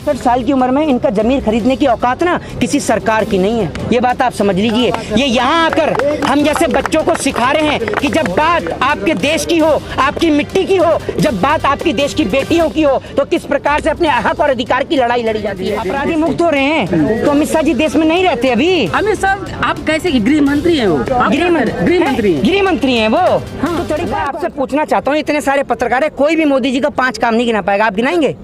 साल की उम्र में इनका जमीन खरीदने की औकात ना किसी सरकार की नहीं है। ये बात आप समझ लीजिए। ये यहाँ आकर हम जैसे बच्चों को सिखा रहे हैं कि जब बात आपके देश की हो, आपकी मिट्टी की हो, जब बात आपकी देश की बेटियों की हो, तो किस प्रकार से अपने हक और अधिकार की लड़ाई लड़ी जाती है। अपराधी मुक्त हो रहे हैं तो अमित शाह जी देश में नहीं रहते अभी। अमित शाह आप कैसे गृह मंत्री हैं? वो गृह मंत्री हैं वो। तो थोड़ी बात आपसे पूछना चाहता हूँ, इतने सारे पत्रकार है, कोई भी मोदी जी का 5 काम नहीं गिना पाएगा। आप गिनाएंगे?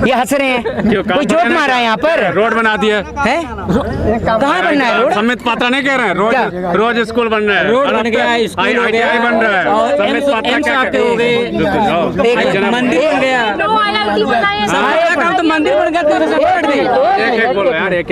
ये हंस रहे हैं, कोई जोक मारा है यहाँ पर। रोड बना दिया है, कहाँ बनना है रोड? समित पात्रा नहीं कह रहे हैं, रोज स्कूल बन रहा है, रोड बन गया, स्कूल हो गया, बन रहा है, समित पात्रा क्या हो गए, मंदिर बन गया, काम तो मंदिर बन गया।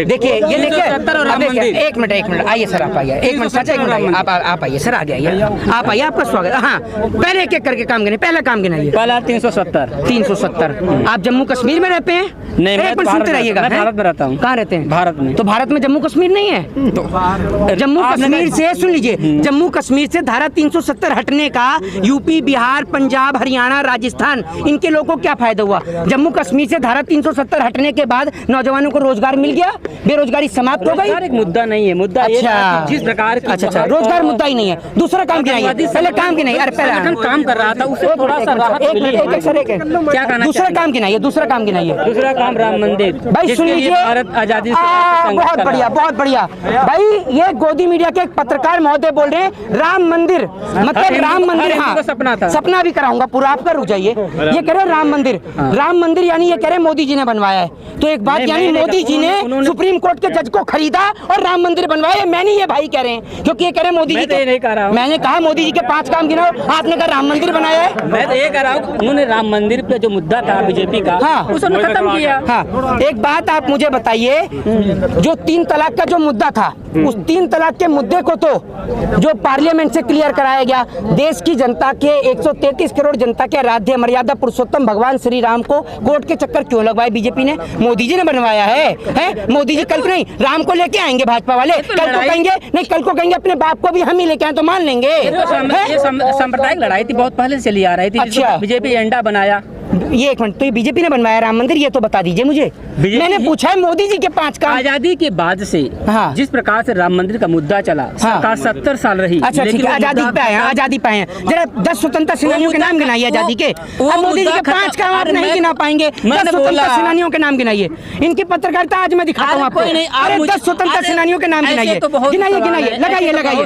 देखिए ये देखिए, एक मिनट आइए सर, आप आइए, एक मिनट सच, एक मिनट आप आइए सर, आगे आइए, आप आइए, आपका स्वागत। हाँ, पहले एक एक करके काम गिने, पहला काम गिनाइए। पहला 370। आप जम्मू कश्मीर में रहते हैं? नहीं, मैं सुनते रहिएगा। मैं भारत में रहता हूँ। कहाँ रहते हैं? भारत में। तो भारत में जम्मू कश्मीर नहीं है? तो जम्मू कश्मीर से, सुन लीजिए, जम्मू कश्मीर से धारा 370 हटने का यूपी, बिहार, पंजाब, हरियाणा, राजस्थान, इनके लोगों को क्या फायदा हुआ? जम्मू कश्मीर से धारा 370 हटने के बाद नौजवानों को रोजगार मिल गया, बेरोजगारी समाप्त हो गई। एक मुद्दा नहीं है, मुद्दा अच्छा, जिस प्रकार की अच्छा रोजगार मुद्दा ही नहीं है। दूसरा काम गिनाइए, पहले काम गिनाइए। अरे पहले काम कर रहा था, उससे थोड़ा सा राहत मिली है। क्या कहना? दूसरा काम गिनाइए, दूसरा काम गिनाइए। दूसरा काम राम मंदिर। भाई सुन लीजिए, भारत आजादी बहुत बढ़िया, बहुत बढ़िया। भाई ये गोदी मीडिया के एक पत्रकार महोदय बोल रहे हैं राम मंदिर, मतलब राम मंदिर। हाँ, सपना था, सपना भी कराऊंगा पूरा, आपका रुक जाइए। ये कह रहे राम मंदिर, राम मंदिर यानी ये कह रहे मोदी जी ने बनवाया है। तो एक बात, यानी मोदी जी ने सुप्रीम कोर्ट के जज को खरीदा और राम मंदिर बनवाया। मैं नहीं, ये भाई कह रहे हैं, क्योंकि ये कह रहे मोदी जी के, मैंने कहा मोदी जी के 5 काम गिनाओ, आपने कहा राम मंदिर बनाया है। मैं तो ये कह रहा हूँ, उन्होंने राम मंदिर पे जो मुद्दा था बीजेपी का, हाँ, उसने खत्म किया। हाँ, एक बात आप मुझे बताइए, जो 3 तलाक का जो मुद्दा था, उस 3 तलाक के मुद्दे को तो जो पार्लियामेंट से क्लियर कराया गया, देश की जनता के 133 करोड़ जनता के आराध्य मर्यादा पुरुषोत्तम भगवान श्री राम को कोर्ट के चक्कर क्यों लगवाए बीजेपी ने? मोदी जी ने बनवाया है। मोदी जी कल को नहीं, राम को लेके आएंगे भाजपा वाले, कल को कहेंगे नहीं, कल को कहेंगे अपने बाप को भी हम ही लेके आए तो मान लेंगे। ये सांप्रदायिक लड़ाई थी, बहुत पहले से चली आ रही थी। अच्छा, बीजेपी एजेंडा बनाया। ये एक मिनट, तो ये बीजेपी ने बनवाया राम मंदिर, ये तो बता दीजिए मुझे। मैंने पूछा है मोदी जी के 5 काम। आजादी के बाद से हाँ, जिस प्रकार से राम मंदिर का मुद्दा चला, सरकार 70 साल रही। अच्छा ठीक है, आजादी पे आए, आजादी पे आए। जरा 10 स्वतंत्रता सेनानियों के नाम गिनाइए आजादी के। मोदी जी के 5 काम आप नहीं गिना पाएंगे। 10 स्वतंत्रता सेनानियों के नाम गिनाइए। इनकी पत्रकारिता आज मैं दिखाता हूँ आपको। अरे 10 स्वतंत्रता सेनानियों के नाम गिनाइए, गिनाइए, लगाइए।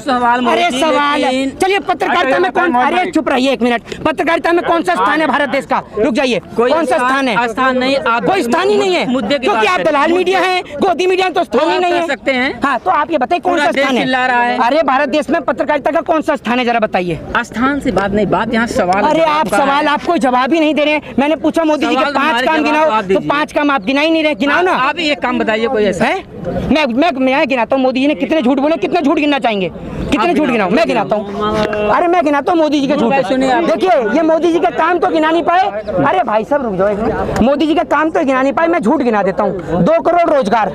अरे सवाल, चलिए पत्रकारिता में कौन, अरे चुप रहिए एक मिनट, पत्रकारिता में कौन सा स्थान है भारत देश का? रुक जाइए, कौन सा स्थान है? स्थान नहीं, कोई स्थान ही नहीं है, मुद्दे की क्योंकि आप दलाल मीडिया हैं, गोदी मीडिया तो स्थान ही नहीं है। सकते हैं। हाँ, तो आप ये बताइए कौन सा स्थान है? अरे भारत देश में पत्रकारिता का कौन सा स्थान है, जरा बताइए। स्थान से बात नहीं, बात यहाँ सवाल। अरे आप सवाल, आप कोई जवाब ही नहीं दे रहे। मैंने पूछा मोदी जी के 5 काम गिनाओ, तो 5 काम आप गिना ही नहीं रहे। गिनाओ ना। आप एक काम बताइए कोई ऐसा है। मैं गिनाता हूँ मोदी जी ने कितने झूठ बोले, कितने झूठ गिनना चाहेंगे? कितने झूठ गिनाऊं? मैं गिनाता हूँ। अरे मैं गिनाता हूँ मोदी जी के झूठ। देखिए ये मोदी जी के काम तो गिना नहीं पाए। अरे भाई साहब रुक जाओ एक मिनट, मोदी जी के काम तो गिना नहीं पाए, मैं झूठ गिना देता हूँ। 2 करोड़ रोजगार,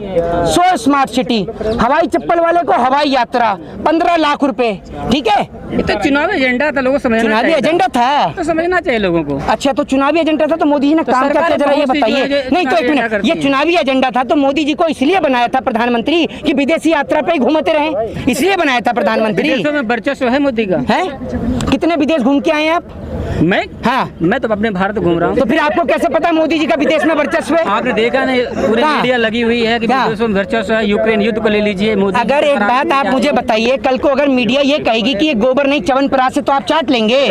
100 स्मार्ट सिटी, हवाई चप्पल वाले को हवाई यात्रा, 15 लाख रुपए। ठीक है, ये तो चुनावी एजेंडा था, लोगों को समझना, चुनावी एजेंडा था तो समझना चाहिए लोगों को। अच्छा, तो चुनावी एजेंडा था तो मोदी जी ने काम क्या किया, जरा ये बताइए। नहीं तो एक मिनट, ये चुनावी एजेंडा था तो मोदी जी को इसलिए बनाया था प्रधानमंत्री कि विदेशी यात्रा पे घूमते रहे, इसलिए बनाया था प्रधानमंत्री। विदेशों में वर्चस्व है मोदी का। है? कितने विदेश घूम के आए हैं आप? मैं? हाँ, मैं तो अपने भारत घूम रहा हूँ। तो फिर आपको कैसे पता मोदी जी का विदेश में वर्चस्व है? आपने देखा नहीं, पूरी मीडिया लगी हुई है कि विदेशों में वर्चस्व है। यूक्रेन युद्ध को ले लीजिए, मोदी। अगर एक बात आप मुझे बताइए, कल को अगर मीडिया ये कहेगी कि ये गोबर नहीं च्यवनप्राश है तो आप चाट लेंगे?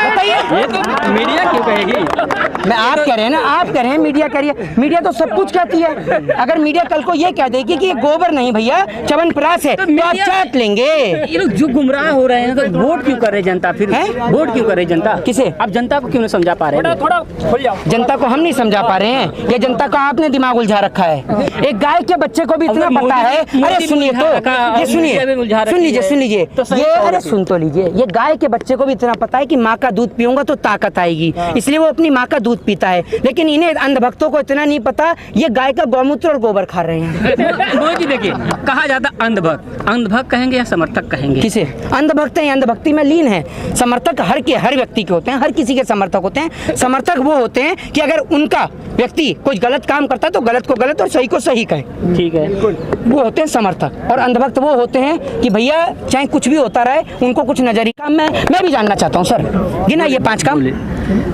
बताइए। ये तो मीडिया क्यों कहेगी? मैं आप कह रहे हैं ना, आप कह रहे हैं मीडिया कह रही है, मीडिया तो सब कुछ कहती है। अगर मीडिया कल को ये कह देगी कि ये गोबर नहीं भैया च्यवनप्राश है तो आप चाट लेंगे। ये लोग जो गुमराह हो रहे हैं, तो वोट क्यों कर रहे जनता? फिर वोट क्यों कर रही जनता? किसे? आप जनता को क्यों नहीं समझा पा रहे हैं? थोड़ा खुल जाओ। जनता को हम नहीं समझा पा रहे हैं, ये जनता को आपने दिमाग उलझा रखा है। एक गाय के बच्चे को भी इतना पता है। अरे सुनिए तो, ये सुन लीजिए, ये अरे सुन तो लीजिए, ये गाय के बच्चे को भी इतना पता है कि माँ का दूध पीऊंगा तो ताकत आएगी, इसलिए वो अपनी माँ का दूध पीता है। लेकिन इन्हें अंधभक्तों को इतना नहीं पता, ये गाय का गौमूत्र और गोबर खा रहे हैं। मोदी जी देखिए, कहा जाता अंधभक्त, अंधभक्त कहेंगे या समर्थक कहेंगे? किसे? अंधभक्त हैं, अंधभक्ति में लीन है। समर्थक हर व्यक्ति के होते हैं, हर किसी के समर्थक होते हैं। समर्थक वो होते हैं कि अगर उनका व्यक्ति कुछ गलत काम करता है तो गलत को गलत और सही को सही कहे, ठीक है, वो होते हैं समर्थक। और अंधभक्त वो होते हैं कि भैया चाहे कुछ भी होता रहे, उनको कुछ नजर ही काम। मैं भी जानना चाहता हूँ सर, गिना ये 5 काम।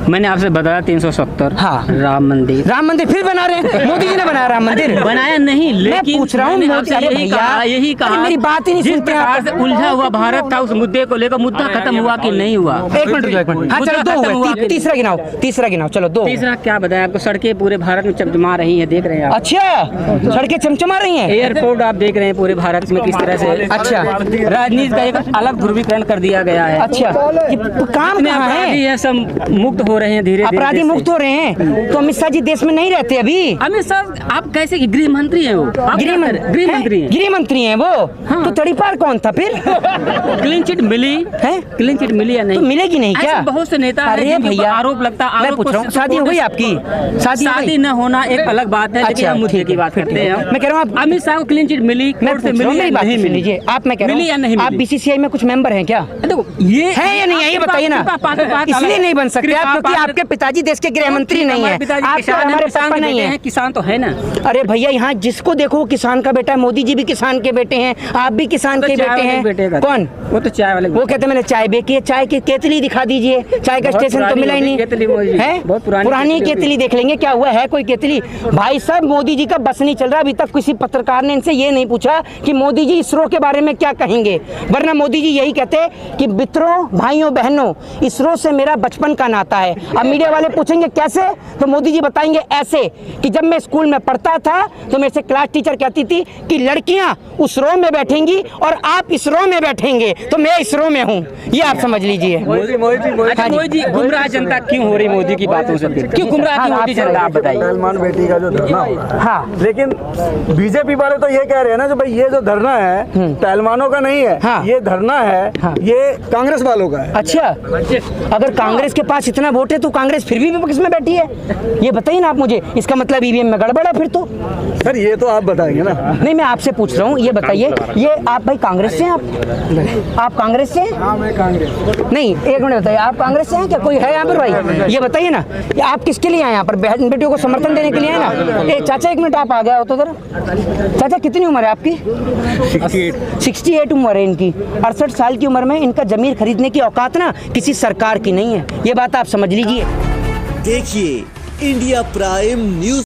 मैंने आपसे बताया 370। हाँ। राम मंदिर फिर बना रहे हैं। मोदी जी ने बनाया राम मंदिर? बनाया नहीं, लेकिन मैं पूछ रहा हूँ, यही कहा मेरी बात ही नहीं सुनते आप। उलझा हुआ भारत था, उस मुद्दे को लेकर मुद्दा खत्म हुआ कि नहीं हुआ? एक मिनट, हाँ चलो 2 हुए, तीसरा गिनाओ, चलो 2। तीसरा क्या बताया आपको? सड़कें पूरे भारत में चमचमा रही हैं, देख रहे हैं आप। अच्छा, सड़कें चमचमा रही हैं। एयरपोर्ट आप देख रहे हैं पूरे भारत में किस तरह से। अच्छा, राजनीति का एक अलग ध्रुवीकरण कर दिया गया है। अच्छा, काम कहाँ है? सब मुक्त हो रहे हैं, धीरे धीरे अपराधी मुक्त हो रहे हैं। तो अमित शाह जी देश में नहीं रहते अभी? अमित शाह आप कैसे? गृह मंत्री हैं वो, गृह मंत्री हैं वो। हाँ। तो तड़ीपार कौन था फिर? क्लीन चिट मिली है? क्लीन चिट मिली या नहीं? तो मिलेगी नहीं क्या? बहुत से नेता अरे भैया, आरोप लगता है। मैं पूछ रहा हूँ, शादी हो गई आपकी? शादी न होना एक अलग बात है, लेकिन हम मुद्दे की बात करते हैं। मैं कह रहा हूँ अमित शाह को क्लीन चिट मिली, कोर्ट से मिली या नहीं मिली? आप, मैं कह रहा हूँ आप बीसीसीआई में कुछ मेंबर हैं क्या? देखो ये है या नहीं है, ये बताइए ना। इसलिए नहीं बन सकते आप क्योंकि आपके पिताजी देश के गृह मंत्री नहीं है, आप हमारे पापा नहीं है। किसान तो है ना। अरे भैया, यहाँ जिसको देखो वो किसान का बेटा है। मोदी जी भी किसान के बेटे हैं, आप भी किसान के बेटे हैं। कौन? वो तो चाय वाले। वो कहते मैंने चाय बेची है। चाय की केतली दिखा दीजिए, चाय का स्टेशन तो मिला ही नहीं है। बहुत पुरानी केतली देख लेंगे, क्या हुआ है कोई केतली? भाई साहब, मोदी जी का बस नहीं चल रहा। अभी तक किसी पत्रकार ने इनसे ये नहीं पूछा कि मोदी जी इसरो के बारे में क्या कहेंगे, वरना मोदी जी यही कहते कि मित्रों, भाइयों, बहनों, इसरो से मेरा बचपन का नाता है। अब मीडिया वाले पूछेंगे कैसे, तो मोदी जी बताएंगे ऐसे कि जब मैं स्कूल में पढ़ता था तो मेरे से क्लास टीचर कहती थी कि लड़कियां उस रो में बैठेंगी और आप इस रो में बैठेंगे, तो मैं इस रो में हूँ। ये आप समझ लीजिए। मोदी जी गुमराह जनता क्यों हो रही मोदी की बातों से? क्यों गुमराह क्यों होती जनता, आप बताइए। सलमान बेटी का जो धरना होगा, हाँ, लेकिन बीजेपी वाले तो ये कह रहे हैं ना कि भाई ये जो धरना है पहलवानों का नहीं है। हाँ। ये धरना है, ये कांग्रेस वालों का है। अच्छा, अगर कांग्रेस के पास इतना वोट है तो कांग्रेस फिर भी विपक्ष में बैठी है, ये बताइए ना आप मुझे। इसका मतलब ईवीएम में गड़बड़ है फिर तो। सर ये तो आप बताएंगे ना। नहीं, मैं आपसे पूछ रहा हूँ, ये बताइए, ये आप भाई कांग्रेस से हैं? आप कांग्रेस से हैं? हाँ, मैं कांग्रेस। नहीं, एक मिनट बताइए, आप कांग्रेस से हैं क्या? कोई है यहाँ पर भाई? ये बताइए ना, ये आप किसके लिए आए यहाँ पर? बहन बेटियों को समर्थन देने के लिए आए ना? ए चाचा, एक मिनट आप आ गया हो तो जरा। चाचा, कितनी उम्र है आपकी? 68 उम्र है इनकी। 68 साल की उम्र में इनका जमीन खरीदने की औकात ना किसी सरकार की नहीं है। ये बात आप समझ लीजिए। देखिए इंडिया प्राइम न्यूज।